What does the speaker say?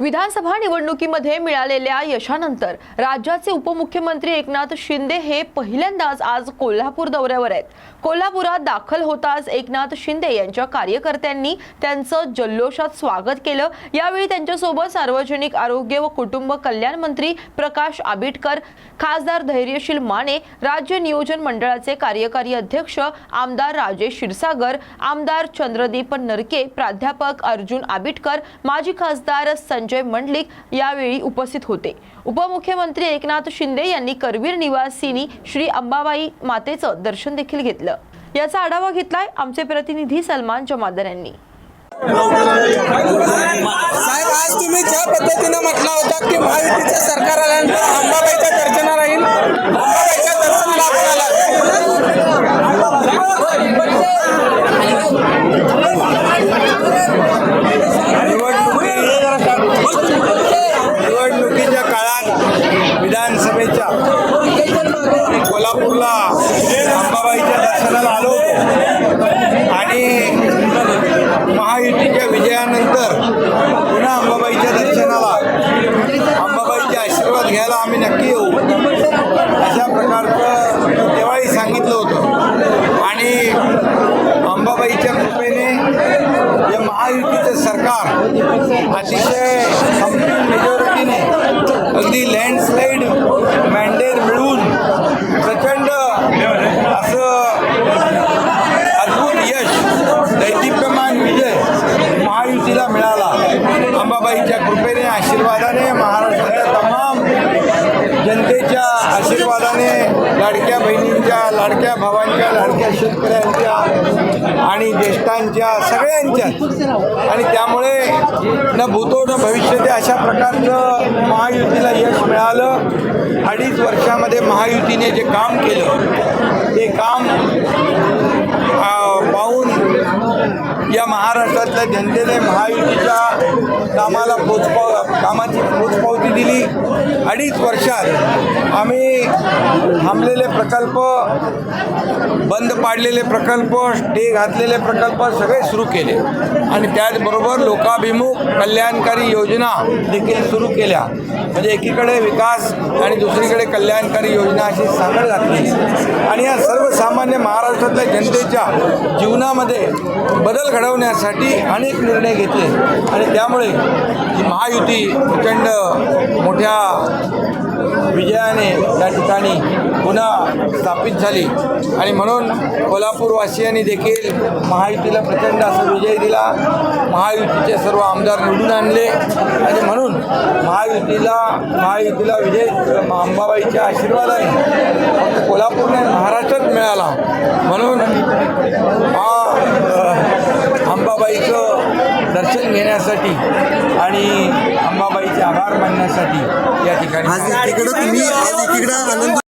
विधानसभा निवडणुकीमध्ये मिळालेल्या यशानंतर राज्याचे उपमुख्यमंत्री एकनाथ शिंदे हे पहिल्यांदाच आज कोल्हापूर दौऱ्यावर आहेत। कोल्हापुरात दाखल होताच एकनाथ शिंदे यांच्या कार्यकर्त्यांनी त्यांचं जल्लोषात स्वागत केलं। यावेळी त्यांच्यासोबत सार्वजनिक आरोग्य व कुटुंब कल्याण मंत्री प्रकाश आबिटकर, खासदार धैर्यशील माने, राज्य नियोजन मंडळाचे कार्यकारी अध्यक्ष आमदार राजेश क्षीरसागर, आमदार चंद्रदीप नरके, प्राध्यापक अर्जुन आबिटकर, माजी खासदार संजय मंडलिक यावेळी उपस्थित होते। उपमुख्यमंत्री एकनाथ शिंदे यांनी करवीर निवासिनी श्री अंबाबाई मातेचं दर्शन देखील घेतलं। याचा आढावा घेतलाय आमचे प्रतिनिधी सलमान जमादार यांनी। साहेब, आज तुम्ही ज्या पद्धतीने म्हटलं होतं की महायुतीचं सरकार आल्यानंतर अंबाबाईच्या दर्शनाला राहील, अंबाबाईच्या दर्शनाला आपण आला। निवडणुकीच्या काळात विधानसभेच्या कोल्हापूरला अंबाबाईच्या दर्शनाला आलो आणि महायुतीच्या विजयानंतर पुन्हा अंबाबाईच्या दर्शनाला, अंबाबाईचे आशीर्वाद घ्यायला आम्ही नक्की येऊ अशा प्रकारचं तेव्हाही सांगितलं होतं। आणि अंबाबाईच्या कृपेने जे महायुतीचं सरकार अतिशय संपूर्ण मेजॉरिटीने अगदी लँडस्लाईड मॅन्डेट मिळवून प्रचंड असं अद्भुत यश, दैदिप्यमान विजय महायुतीला मिळाला। अंबाबाईच्या कृपेने, आशीर्वादाने, महाराष्ट्राच्या तमाम जनतेच्या आशीर्वादाने, लाडक्या बहिणींच्या, लाडक्या भावांच्या, लाडक्या शेतकऱ्यांच्या आणि ज्येष्ठांच्या सगळ्यांच्या, आणि त्यामुळे न भूतो न भविष्यते अशा प्रकारचं महायुतीला यश मिळालं। 2.5 वर्षामध्ये महायुतीने जे काम केलं ते काम पाहून या महाराष्ट्रातल्या जनतेने महायुतीच्या कामाची पोचपावती दिली। 2.5 वर्षात आम्ही थांबलेले प्रकल्प, बंद पाडलेले प्रकल्प, स्टे घातलेले प्रकल्प सगळे सुरू केले आणि त्याचबरोबर लोकाभिमुख कल्याणकारी योजना देखील सुरू केल्या। म्हणजे एकीकडे विकास आणि दुसरीकडे कल्याणकारी योजना अशी साखळ घातली आणि या सर्वसामान्य महाराष्ट्रातल्या जनतेच्या जीवनामध्ये बदल घडवण्यासाठी अनेक निर्णय घेतले आणि त्यामुळे ही महायुती प्रचंड मोठ्या विजयाने त्या ठिकाणी पुन्हा स्थापित झाली आणि म्हणून कोल्हापूरवासियांनी देखील महायुतीला प्रचंड असा विजय दिला। महायुतीचे सर्व आमदार निवडून आणले आणि म्हणून महायुतीला विजय अंबाबाईच्या आशीर्वादाने फक्त कोल्हापूर नाही महाराष्ट्रात मिळाला। म्हणून अंबाबाईचं दर्शन घेण्यासाठी आणि अंबाबाईचे आभार मानण्यासाठी या ठिकाणी आज एकीकडे आनंद